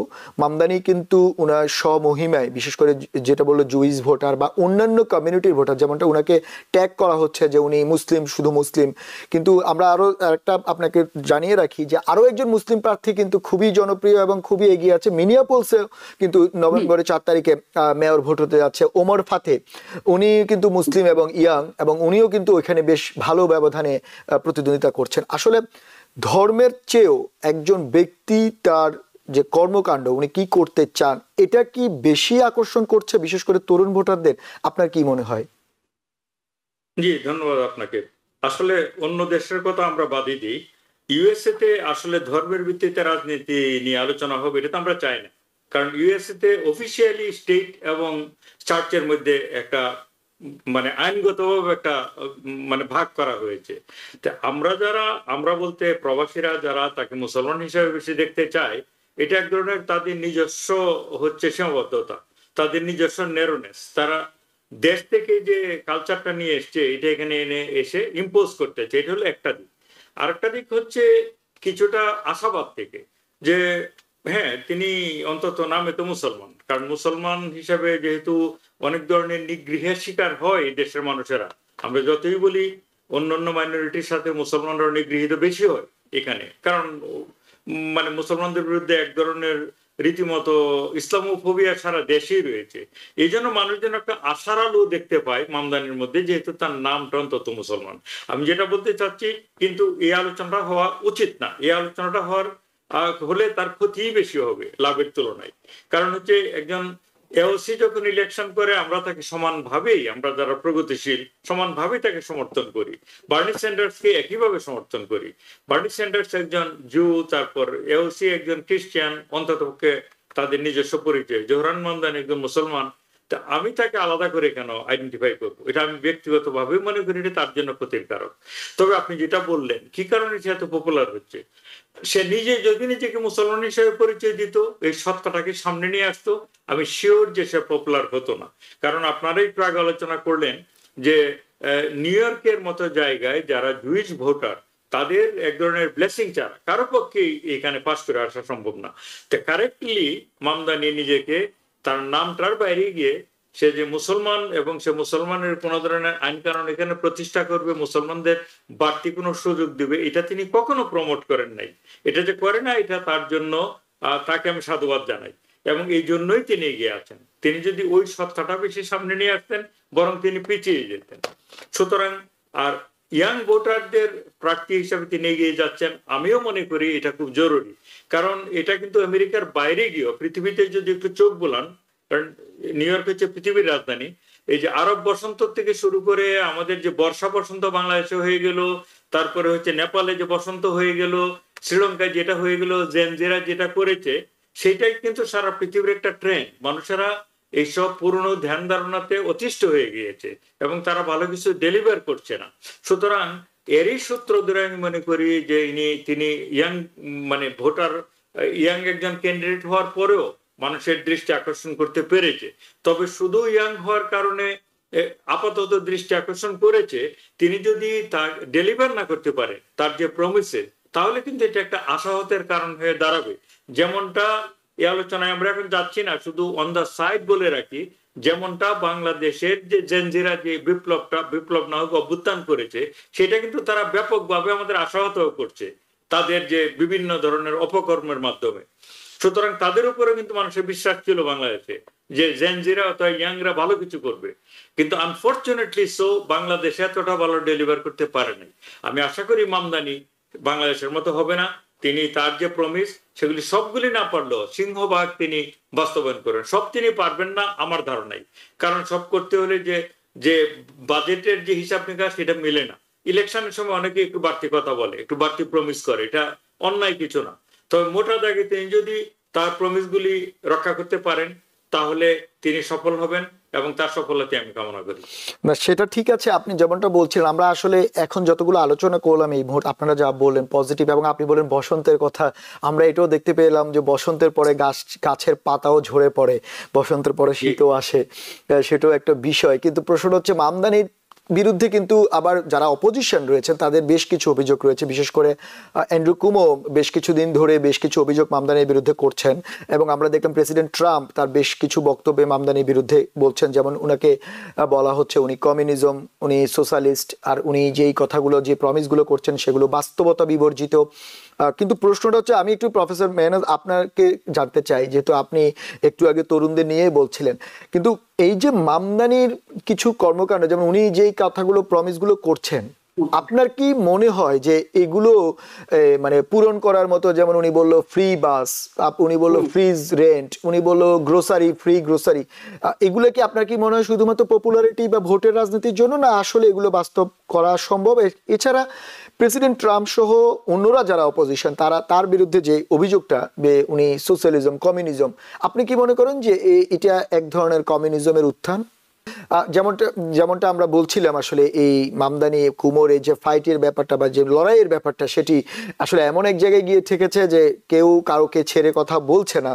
মামদানি কিন্তু উনার স্বমহিমায়, বিশেষ করে যেটা বললো জুইস ভোটার বা অন্যান্য কমিউনিটির ভোটার, যেমনটা উনাকে ট্যাগ করা হচ্ছে যে উনি মুসলিম, শুধু মুসলিম, কিন্তু আমরা আরো একটা আপনাকে জানিয়ে রাখি যে আরো একজন মুসলিম প্রার্থী কিন্তু খুবই জনপ্রিয় এবং খুবই এগিয়ে আছে মিনিয়াপোলসে, কিন্তু নভেম্বরের 4 তারিখে মেয়র ভোট হতে যাচ্ছে, ওমর ফাতে। উনি কিন্তু মুসলিম এবং ইয়াং, এবং উনিও কিন্তু ওইখানে বেশ ভালো ব্যবধানে প্রতিদ্বন্দ্বিতা করছেন। আসলে ধর্মের চেয়েও একজন ব্যক্তি তার যে কর্মকাণ্ড, উনি কি করতে চান, এটা কি বেশি আকর্ষণ করছে বিশেষ করে তরুণ ভোটারদের? আপনার কি মনে হয়? জি, ধন্যবাদ আপনাকে। আসলে অন্য দেশের কথা আমরা বাদই দিই, ইউএসএ তে আসলে ধর্মের ভিত্তিতে রাজনীতি নিয়ে আলোচনা হবে এটা তো আমরা চাই না। কারণ ইউএসএ তে অফিসিয়ালি স্টেট এবং চার্চের মধ্যে একটা মানে আইনগতভাবে একটা মানে ভাগ করা হয়েছে। আমরা বলতে প্রবাসীরা যারা তাকে মুসলমান হিসেবে বেশি দেখতে চায়, এটা এক ধরনের তাদের নিজস্ব হচ্ছে সীমাবদ্ধতা, তাদের নিজস্ব ন্যারোনেস। তারা দেশ থেকে যে কালচারটা নিয়ে এসছে এটা এখানে এসে ইম্পোজ করতেছে, এটা হলো একটা দিক। আরেকটা দিক হচ্ছে কিছুটা আশাবাদ থেকে, যে হ্যাঁ তিনি অন্তত নামে তো মুসলমান, কারণ মুসলমান হিসাবে যেহেতু অনেক ধরনের নিগৃহের শিকার হয় এই দেশের মানুষেরা। আমরা যতই বলি অন্যান্য মাইনরিটির সাথে মুসলমানরা নিগৃহীত বেশি হয় এখানে, কারণ মানে মুসলমানদের বিরুদ্ধে এক ধরনের রীতিমতো ইসলামোফোবিয়া সারা দেশেই রয়েছে। এই জন্য মানুষ যেন একটা আশার আলো দেখতে পায় মামদানির মধ্যে, যেহেতু তার নামটা অন্তত মুসলমান। আমি যেটা বলতে চাচ্ছি, কিন্তু এই আলোচনাটা হওয়া উচিত না। এই আলোচনাটা হলে তার ক্ষতিই বেশি হবে লাভের তুলনায়। কারণ হচ্ছে একজন এওসি যখন ইলেকশন করে আমরা তাকে সমানভাবেই, আমরা যারা প্রগতিশীল সমানভাবেই তাকে সমর্থন করি। বার্নি স্যান্ডার্সকে একইভাবে সমর্থন করি। বার্নি স্যান্ডার্স একজন জু, তারপর এওসি একজন খ্রিস্টান, অন্ততপক্ষে তাদের নিজস্ব পরিচয়। জোহরান মামদানি একজন মুসলমান। তা আমি তাকে আলাদা করে কেন আইডেন্টিফাই করবো? এটা আমি ব্যক্তিগতভাবে মনে করি এটা তার জন্য ক্ষতির কারণ। তবে আপনি যেটা বললেন কি কারণে সে এত পপুলার হচ্ছে, সে নিজে যদি নিজেকে মুসলমান হিসেবে পরিচয় দিত, এই সত্তাটাকে সামনে নিয়ে আসতো, আমি শিওর যে সে পপুলার হতো না। কারণ আপনারাই একটু আগে আলোচনা করলেন যে নিউ ইয়র্কের মতো জায়গায় যারা জুইশ ভোটার, তাদের এক ধরনের ব্লেসিং ছাড়া কারো পক্ষে এখানে পাস করে আসা সম্ভব না। তো কারেক্টলি মামদানি নিজেকে তার নামটার বাইরে গিয়ে সে যে মুসলমান এবং সে মুসলমানের কোন ধরনের আইন কানুন এখানে প্রতিষ্ঠা করবে, মুসলমানদের বাড়তি কোনো সুযোগ দিবে, এটা তিনি কখনো প্রমোট করেন নাই। এটা যে করে না, এটা তার জন্য তাকে আমি সাধুবাদ জানাই, এবং এই জন্যই তিনি এগিয়ে আছেন। তিনি যদি ওই সত্তাটা বেশি সামনে নিয়ে আসতেন, বরং তিনি পিছিয়ে যেতেন। সুতরাং আর ইয়াং ভোটারদের প্রার্থী হিসাবে তিনি এগিয়ে যাচ্ছেন, আমিও মনে করি এটা খুব জরুরি। কারণ এটা কিন্তু আমেরিকার বাইরে গিয়েও, পৃথিবীতে যদি একটু চোখ বোলান, কারণ নিউ ইয়র্ক হচ্ছে পৃথিবীর রাজধানী, এই যে আরব বসন্ত থেকে শুরু করে আমাদের যে বর্ষা বসন্ত বাংলাদেশে হয়ে গেল, তারপরে হচ্ছে নেপালে যে বসন্ত হয়ে গেল, শ্রীলঙ্কায় যেটা হয়ে গেল, জেনজিরা যেটা করেছে, সেটাই কিন্তু সারা পৃথিবীর একটা ট্রেন্ড। মানুষেরা এইসব পুরনো ধ্যান ধারণাতে অতিষ্ঠ হয়ে গিয়েছে এবং তারা ভালো কিছু ডেলিভার করছে না। সুতরাং এরই সূত্র ধরে আমি মনে করি যে তিনি ইয়াং মানে ভোটার, ইয়াং একজন ক্যান্ডিডেট হওয়ার পরেও মানুষের দৃষ্টি আকর্ষণ করতে পেরেছে। তবে শুধু ইয়াং হওয়ার কারণে আপাতত দৃষ্টি আকর্ষণ করেছে, তিনি যদি তা ডেলিভার না করতে পারে তার যে প্রমিসে, তাহলে কিন্তু এটা একটা আশাহতের কারণ হয়ে দাঁড়াবে। যেমনটা এই আলোচনায় আমরা এখন যাচ্ছি না, শুধু অন দা সাইড বলে রাখি, যেমনটা বাংলাদেশের যে জেনজিরা যে বিপ্লব না হোক অভ্যুত্থান করেছে, সেটা কিন্তু তারা ব্যাপকভাবে আমাদের আশাহত করছে তাদের যে বিভিন্ন ধরনের অপকর্মের মাধ্যমে। সুতরাং তাদের উপরে কিন্তু মানুষের বিশ্বাস ছিল বাংলাদেশে যে জেনজিরা অথবা ইয়াংরা ভালো কিছু করবে, কিন্তু আনফরচুনেটলি সো বাংলাদেশে এতটা ভালো ডেলিভার করতে পারে নাই। আমি আশা করি মামদানি বাংলাদেশের মতো হবে না। তিনি তার যে প্রমিস, সেগুলি সবগুলি না পারলেও সিংহভাগ তিনি বাস্তবায়ন করেন। সব তিনি পারবেন না আমার ধারণাই, কারণ সব করতে হলে যে বাজেটের যে হিসাব নিকাশ সেটা মিলে না। ইলেকশনের সময় অনেকে একটু বাড়তি কথা বলে, একটু বাড়তি প্রমিস করে, এটা অন্যায় কিছু না। তবে মোটা দাগে তিনি যদি তার প্রমিসগুলি রক্ষা করতে পারেন, তাহলে তিনি সফল হবেন এবং তার সফলতা আমি কামনা করি। না, সেটা ঠিক আছে। আপনি যেমনটা বলছিলেন, আমরা আসলে এখন যতগুলো আলোচনা করলাম এই মুহূর্তে, আপনারা যা বললেন পজিটিভ, এবং আপনি বলেন বসন্তের কথা, আমরা এটাও দেখতে পেলাম যে বসন্তের পরে গাছের পাতাও ঝরে পড়ে, বসন্তের পরে শীতও আসে, সেটাও একটা বিষয়। কিন্তু প্রশ্ন হচ্ছে মামদানির বিরুদ্ধে কিন্তু আবার যারা অপোজিশন রয়েছেন তাদের বেশ কিছু অভিযোগ রয়েছে। বিশেষ করে অ্যান্ড্রু কুমো বেশ কিছুদিন ধরে বেশ কিছু অভিযোগ মামদানির বিরুদ্ধে করছেন, এবং আমরা দেখলাম প্রেসিডেন্ট ট্রাম্প তার বেশ কিছু বক্তব্যে মামদানির বিরুদ্ধে বলছেন। যেমন উনাকে বলা হচ্ছে উনি কমিউনিজম, উনি সোশ্যালিস্ট, আর উনি যেই কথাগুলো যে প্রমিসগুলো করছেন সেগুলো বাস্তবতা বিবর্জিত। কিন্তু প্রশ্নটা হচ্ছে, আমি একটু প্রফেসর মেহনাজ আপনাকে জানতে চাই, যেহেতু আপনি একটু আগে তরুণদের নিয়ে বলছিলেন, কিন্তু এই যে মামদানির কিছু কর্মকাণ্ড, যেমন উনি যেই কথাগুলো প্রমিসগুলো করছেন, আপনার কি মনে হয় যে এগুলো মানে পূরণ করার মতো? যেমন উনি বললো ফ্রি বাস, উনি বললো ফ্রিজ রেন্ট, উনি বললো গ্রোসারি, ফ্রি গ্রোসারি, এগুলো কি আপনার কি মনে হয় শুধুমাত্র পপুলারিটি বা ভোটের রাজনীতির জন্য, না আসলে এগুলো বাস্তব করা সম্ভব? এছাড়া প্রেসিডেন্ট ট্রাম্প সহ অন্যরা যারা অপোজিশন, তার বিরুদ্ধে যে অভিযোগটা উনি সোশ্যালিজম, কমিউনিজম, আপনি কি মনে করেন যে এটা এক ধরনের কমিউনিজমের উত্থান? যেমনটা যেমনটা আমরা বলছিলাম, আসলে এই মামদানি কুমোর এই যে ফাইটের ব্যাপারটা বা যে লড়াইয়ের ব্যাপারটা, সেটি আসলে এমন এক জায়গায় গিয়ে ঠেকেছে যে কেউ কাউকে ছেড়ে কথা বলছে না।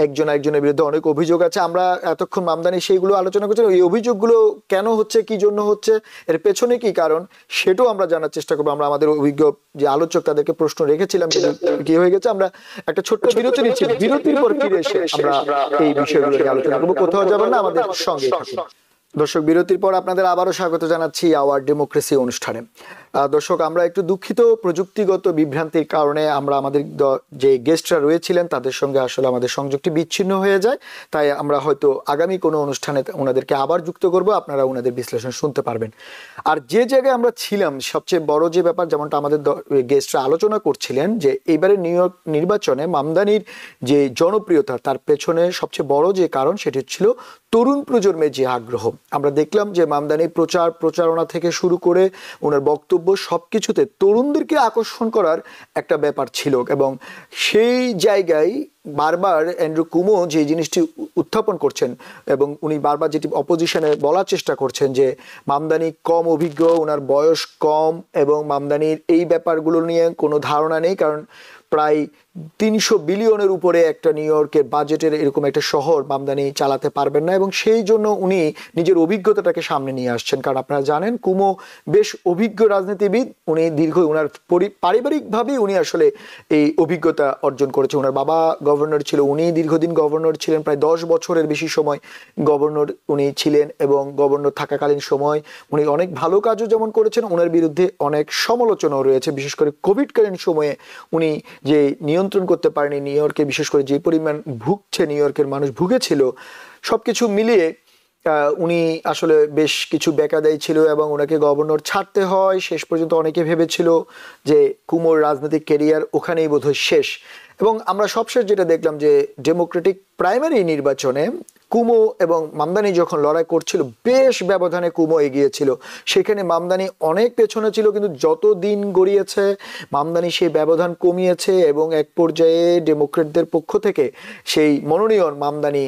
একজন একজনের বিরুদ্ধে অনেক অভিযোগ আছে। আমরা এতক্ষণ মামদানি সেইগুলো আলোচনা করছি। এই অভিযোগগুলো কেন হচ্ছে, কি জন্য হচ্ছে, এর পেছনে কি কারণ, সেটাও আমরা জানার চেষ্টা করবো। আমরা আমাদের অভিজ্ঞ যে আলোচক তাদেরকে প্রশ্ন রেখেছিলাম, কি হয়ে গেছে। আমরা একটা ছোট্ট বিরতি নিচ্ছি, বিরতির পর ফিরে এসে আমরা এই বিষয়গুলো নিয়ে আলোচনা করবো। কোথাও যাবেন না, আমাদের সঙ্গে থাকুন। দর্শক, বিরতির পর আপনাদের আবারও স্বাগত জানাচ্ছি আওয়ার ডেমোক্রেসি অনুষ্ঠানে। দর্শক, আমরা একটু দুঃখিত, প্রযুক্তিগত বিভ্রান্তির কারণে আমরা আমাদের যে গেস্টরা রয়েছিলেন তাদের সঙ্গে আসলে আমাদের সংযোগটি বিচ্ছিন্ন হয়ে যায়। তাই আমরা হয়তো আগামী কোনো অনুষ্ঠানে ওনাদেরকে আবার যুক্ত করব, আপনারা ওনাদের বিশ্লেষণ শুনতে পারবেন। আর যে জায়গায় আমরা ছিলাম, সবচেয়ে বড় যে ব্যাপার, যেমনটা আমাদের গেস্টরা আলোচনা করছিলেন, যে এবারে নিউ ইয়র্ক নির্বাচনে মামদানির যে জনপ্রিয়তা, তার পেছনে সবচেয়ে বড় যে কারণ সেটি ছিল তরুণ প্রজন্মের যে আগ্রহ। আমরা দেখলাম যে মামদানির প্রচারণা থেকে শুরু করে ওনার বক্তব্য সবকিছুতে তরুণদেরকে আকর্ষণ করার একটা ব্যাপার ছিল, এবং সেই জায়গায় বারবার অ্যান্ড্রু কুমো যে জিনিসটি উত্থাপন করছেন, এবং উনি বারবার যেটি অপোজিশনে বলার চেষ্টা করছেন, যে মামদানি কম অভিজ্ঞ, ওনার বয়স কম, এবং মামদানির এই ব্যাপারগুলো নিয়ে কোনো ধারণা নেই, কারণ প্রায় 300 বিলিয়নের উপরে একটা নিউ ইয়র্কের বাজেটের এরকম একটা শহর মামদানি চালাতে পারবেন না, এবং সেই জন্য উনি নিজের অভিজ্ঞতাটাকে সামনে নিয়ে আসছেন। কারণ আপনারা জানেন কুমো বেশ অভিজ্ঞ রাজনীতিবিদ, উনি ওনার পারিবারিকভাবেই উনি আসলে এই অভিজ্ঞতা অর্জন করেছে। ওনার বাবা গভর্নর ছিল, উনি দীর্ঘদিন গভর্নর ছিলেন, প্রায় 10 বছরের বেশি সময় গভর্নর উনি ছিলেন, এবং গভর্নর থাকাকালীন সময় উনি অনেক ভালো কাজও যেমন করেছেন, ওনার বিরুদ্ধে অনেক সমালোচনাও রয়েছে। বিশেষ করে কোভিডকালীন সময়ে উনি যে নিয়ন্ত্রণ করতে পারেনি নিউ ইয়র্কে, বিশেষ করে যে পরিমাণ ভুগছে নিউ ইয়র্কের মানুষ ভুগেছিল, সবকিছু মিলিয়ে উনি আসলে বেশ কিছু বেকায়দায় ছিল, এবং ওনাকে গভর্নর ছাড়তে হয়। শেষ পর্যন্ত অনেকে ভেবেছিল যে কুমোর রাজনৈতিক ক্যারিয়ার ওখানেই বোধহয় শেষ। এবং আমরা সবশেষ যেটা দেখলাম, যে ডেমোক্রেটিক প্রাইমারি নির্বাচনে কুমো এবং মামদানি যখন লড়াই করছিল, বেশ ব্যবধানে কুমো এগিয়েছিল, সেখানে মামদানি অনেক পেছনে ছিল, কিন্তু যত দিন গড়িয়েছে মামদানি সেই ব্যবধান কমিয়েছে, এবং এক পর্যায়ে ডেমোক্রেটদের পক্ষ থেকে সেই মনোনয়ন মামদানি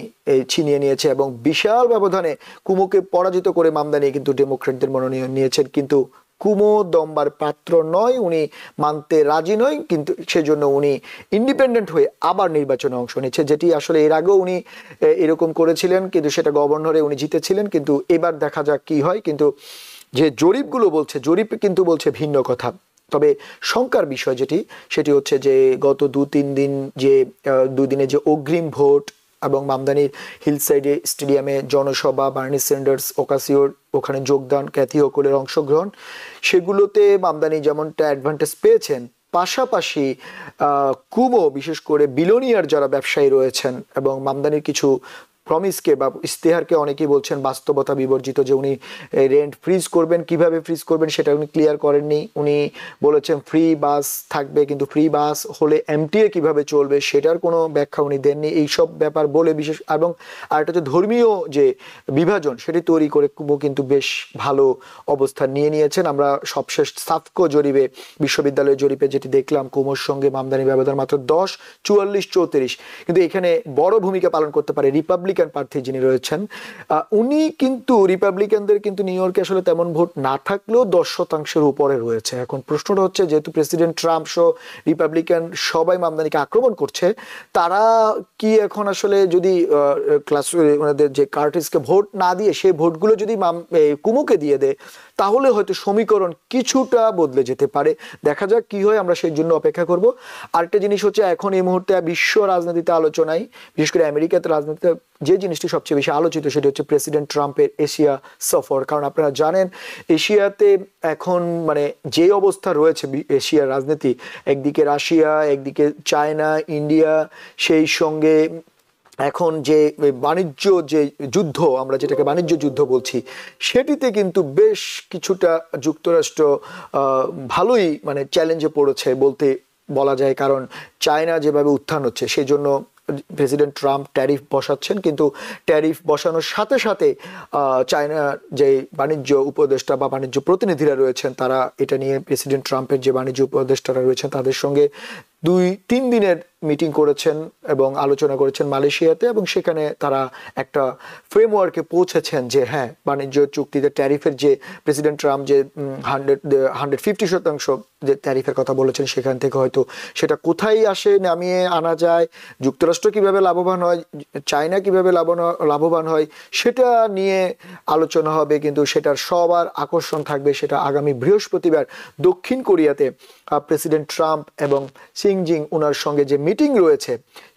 ছিনিয়ে নিয়েছে, এবং বিশাল ব্যবধানে কুমোকে পরাজিত করে মামদানি কিন্তু ডেমোক্রেটদের মনোনয়ন নিয়েছেন। কিন্তু কুমো দম্বার পাত্র নয়, উনি মানতে রাজি নয়, কিন্তু সেজন্য উনি ইন্ডিপেন্ডেন্ট হয়ে আবার নির্বাচনে অংশ নিচ্ছে, যেটি আসলে এর আগেও উনি এরকম করেছিলেন, কিন্তু সেটা গভর্নরে উনি জিতেছিলেন। কিন্তু এবার দেখা যাক কি হয়। কিন্তু যে জরিপগুলো বলছে, জরিপ কিন্তু বলছে ভিন্ন কথা। তবে শঙ্কার বিষয় সেটি হচ্ছে যে গত 2-3 দিন যে 2 দিনে যে অগ্রিম ভোট, এবং মামদানির হিলসাইডে স্টেডিয়ামে জনসভা, বার্নি স্যান্ডার্স ওকাসিওর ওখানে যোগদান, ক্যাথি ওকোলের অংশগ্রহণ, সেগুলোতে মামদানি যেমনটা অ্যাডভান্টেজ পেয়েছেন, পাশাপাশি কুমো বিশেষ করে বিলোনিয়ার যারা ব্যবসায়ী রয়েছেন, এবং মামদানির কিছু প্রমিসকে বা ইস্তেহারকে অনেকেই বলছেন বাস্তবতা বিবর্জিত, যে উনি রেন্ট ফ্রিজ করবেন, কিভাবে ফ্রিজ করবেন সেটা উনি ক্লিয়ার করেননি। উনি বলেছেন ফ্রি বাস থাকবে, কিন্তু ফ্রি বাস হলে এমটিএ কিভাবে চলবে সেটার কোনো ব্যাখ্যা উনি দেননি। এইসব ব্যাপার বলে বিশেষ, এবং আরেকটা যে ধর্মীয় যে বিভাজন সেটি তৈরি করে কুমো কিন্তু বেশ ভালো অবস্থান নিয়ে নিয়েছেন। আমরা সবশেষ সাফকো জরিপে, বিশ্ববিদ্যালয়ের জরিপে যেটি দেখলাম, কুমোর সঙ্গে মামদানি ব্যবধান মাত্র 10, 44-34। কিন্তু এখানে বড় ভূমিকা পালন করতে পারে রিপাবলিকান প্রার্থী যিনি রয়েছেন, উনি কিন্তু রিপাবলিকানদের কিন্তু নিউ ইয়র্কে আসলে তেমন ভোট না থাকলেও 10% উপরে রয়েছে। এখন প্রশ্নটা হচ্ছে, যেহেতু প্রেসিডেন্ট ট্রাম্প সহ রিপাবলিকান সবাই মামদানিকে আক্রমণ করছে, তারা কি এখন আসলে যদি ওনাদের যে কার্টিসকে ভোট না দিয়ে সেই ভোটগুলো যদি কুমোকে দিয়ে দেয়, তাহলে হয়তো সমীকরণ কিছুটা বদলে যেতে পারে। দেখা যাক কি হয়, আমরা সেই জন্য অপেক্ষা করব। আরেকটা জিনিস হচ্ছে, এখন এই মুহূর্তে বিশ্ব রাজনীতিতে আলোচনায়, বিশেষ করে আমেরিকাতে রাজনীতিতে যে জিনিসটি সবচেয়ে বেশি আলোচিত সেটি হচ্ছে প্রেসিডেন্ট ট্রাম্পের এশিয়া সফর। কারণ আপনারা জানেন এশিয়াতে এখন মানে যে অবস্থা রয়েছে এশিয়ার রাজনীতি, একদিকে রাশিয়া, একদিকে চায়না, ইন্ডিয়া, সেই সঙ্গে এখন যে বাণিজ্য যে যুদ্ধ, আমরা যেটাকে বাণিজ্য যুদ্ধ বলছি, সেটিতে কিন্তু বেশ কিছুটা যুক্তরাষ্ট্র ভালোই মানে চ্যালেঞ্জে পড়েছে বলা যায়। কারণ চায়না যেভাবে উত্থান হচ্ছে, সেই জন্য প্রেসিডেন্ট ট্রাম্প ট্যারিফ বসাচ্ছেন, কিন্তু ট্যারিফ বসানোর সাথে সাথে চায়না যে বাণিজ্য উপদেষ্টা বা বাণিজ্য প্রতিনিধিরা রয়েছেন, তারা এটা নিয়ে প্রেসিডেন্ট ট্রাম্পের যে বাণিজ্য উপদেষ্টারা রয়েছেন তাদের সঙ্গে 2-3 দিনের মিটিং করেছেন এবং আলোচনা করেছেন মালয়েশিয়াতে, এবং সেখানে তারা একটা ফ্রেমওয়ার্কে পৌঁছেছেন যে হ্যাঁ, বাণিজ্য চুক্তিতে ট্যারিফের যে প্রেসিডেন্ট ট্রাম্প যে 150% যে ট্যারিফের কথা বলেছেন, সেখান থেকে হয়তো সেটা কোথায় আসে নামিয়ে আনা যায়, যুক্তরাষ্ট্র কিভাবে লাভবান হয়, চায়না কিভাবে লাভবান হয়, সেটা নিয়ে আলোচনা হবে। কিন্তু সেটার সবার আকর্ষণ থাকবে সেটা আগামী বৃহস্পতিবার দক্ষিণ কোরিয়াতে প্রেসিডেন্ট ট্রাম্প এবং সিংজিং ওনার সঙ্গে যে মিটিং রয়েছে,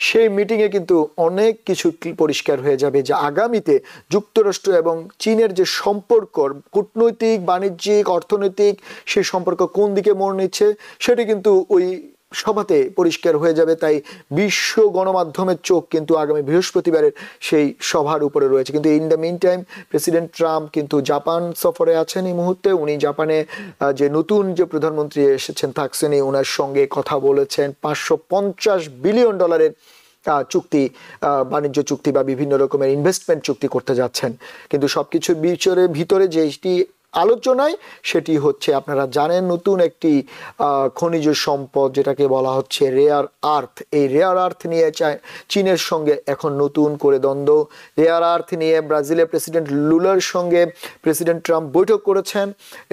সেই মিটিংয়ে কিন্তু অনেক কিছু পরিষ্কার হয়ে যাবে যে আগামীতে যুক্তরাষ্ট্র এবং চীনের যে সম্পর্ক, কূটনৈতিক, বাণিজ্যিক, অর্থনৈতিক, সেই সম্পর্ক কোন দিকে মোড় নিচ্ছে সেটি কিন্তু ওই সভাতে পরিষ্কার হয়ে যাবে। তাই বিশ্ব গণমাধ্যমের চোখ কিন্তু আগামী বৃহস্পতিবারের সেই সভার উপরে রয়েছে। কিন্তু in the mean time President Trump কিন্তু জাপান সফরে আছেন এই মুহূর্তে। উনি জাপানে যে নতুন যে প্রধানমন্ত্রী এসেছেন থাকসেনি, ওনার সঙ্গে কথা বলেছেন। $550 বিলিয়ন চুক্তি, বাণিজ্য চুক্তি বা বিভিন্ন রকমের ইনভেস্টমেন্ট চুক্তি করতে যাচ্ছেন। কিন্তু সবকিছুর ভিতরে যেটি আলোচনায় সেটি হচ্ছে, আপনারা জানেন, নতুন একটি খনিজ সম্পদ যেটাকে বলা হচ্ছে রেয়ার আর্থ। এই রেয়ার আর্থ নিয়ে চীনের সঙ্গে এখন নতুন করে দ্বন্দ্ব। রেয়ার আর্থ নিয়ে ব্রাজিলের প্রেসিডেন্ট লুলার সঙ্গে প্রেসিডেন্ট ট্রাম্প বৈঠক করেছেন।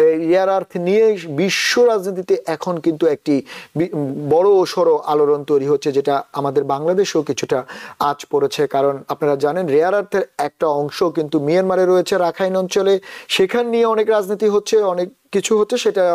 এই রেয়ার আর্থ নিয়ে বিশ্ব রাজনীতিতে এখন কিন্তু একটি বড় সড়ো আলোড়ন তৈরি হচ্ছে, যেটা আমাদের বাংলাদেশেও কিছুটা আঁচ পড়েছে। কারণ আপনারা জানেন রেয়ার আর্থের একটা অংশ কিন্তু মিয়ানমারে রয়েছে, রাখাইন অঞ্চলে। সেখান নিয়ে অনেক রাজনীতি হচ্ছে, অনেক কিছু হচ্ছে, সেটা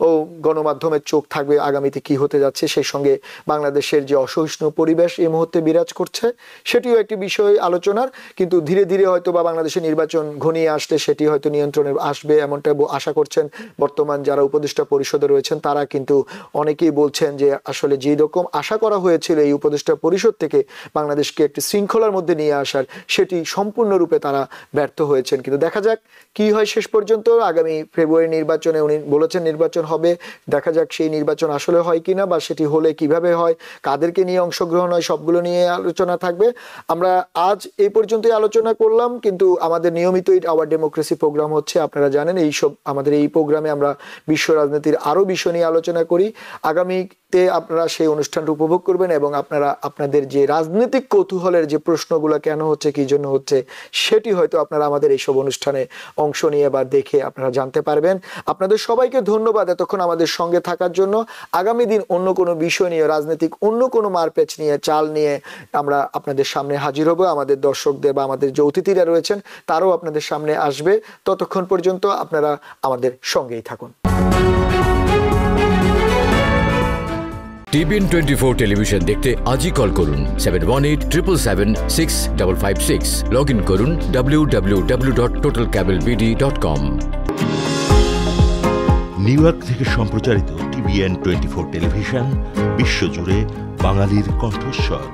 ও গণমাধ্যমের চোখ থাকবে আগামীতে কি হতে যাচ্ছে। সেই সঙ্গে বাংলাদেশের যে অসহিষ্ণু পরিবেশ এই মুহূর্তে বিরাজ করছে, সেটিও একটি বিষয় আলোচনার। কিন্তু ধীরে ধীরে হয়তো বা বাংলাদেশের নির্বাচন ঘনিয়ে আসলে সেটি হয়তো নিয়ন্ত্রণে আসবে, এমনটা আশা করছেন বর্তমান যারা উপদেষ্টা পরিষদে রয়েছেন। তারা কিন্তু অনেকেই বলছেন যে আসলে যে রকম আশা করা হয়েছিল এই উপদেষ্টা পরিষদ থেকে বাংলাদেশকে একটি শৃঙ্খলার মধ্যে নিয়ে আসার, সেটি সম্পূর্ণরূপে তারা ব্যর্থ হয়েছেন। কিন্তু দেখা যাক কি হয় শেষ পর্যন্ত। আগামী ফেব্রুয়ারি নির্বাচনে উনি বলেছেন নির্বাচন হবে, দেখা যাক সেই নির্বাচন আসলে হয় কিনা, বা সেটি হলে কিভাবে হয়, কাদেরকে নিয়ে অংশগ্রহণ হয়, সবগুলো নিয়ে আলোচনা থাকবে। আমরা আজ এই পর্যন্তই আলোচনা করলাম, কিন্তু আমাদের নিয়মিতই আওয়ার ডেমোক্রেসি প্রোগ্রাম হচ্ছে, আপনারা জানেন। আমাদের এই প্রোগ্রামে আমরা বিশ্ব রাজনীতির আরো বিষয় নিয়ে আলোচনা করি। আগামীতে আপনারা সেই অনুষ্ঠানটা উপভোগ করবেন এবং আপনারা আপনাদের যে রাজনৈতিক কৌতূহলের যে প্রশ্নগুলো কেন হচ্ছে, কি জন্য হচ্ছে, সেটি হয়তো আপনারা আমাদের এইসব অনুষ্ঠানে অংশ নিয়ে বা দেখে আপনারা জানতে পারবেন। আপনাদের সবাইকে ধন্যবাদ এতক্ষণ আমাদের সঙ্গে থাকার জন্য। আগামী দিন অন্য কোনো বিষয় নিয়ে, রাজনৈতিক অন্য কোনো মারপ্যাচ নিয়ে, চাল নিয়ে আমরা আপনাদের সামনে হাজির হব। আমাদের দর্শকদের বা আমাদের যে অতিথিরা রয়েছেন তারাও আপনাদের সামনে আসবে। ততক্ষণ পর্যন্ত আপনারা আমাদের সঙ্গেই থাকুন। টিবিএন 24 টেলিভিশন দেখতে আজই কল করুন 7187776556। লগ ইন করুন www.totalcablebd.com। নিউ ইয়র্ক থেকে সম্প্রচারিত টিবিএন 24 টেলিভিশন বিশ্বজুড়ে বাঙালির কণ্ঠস্বর।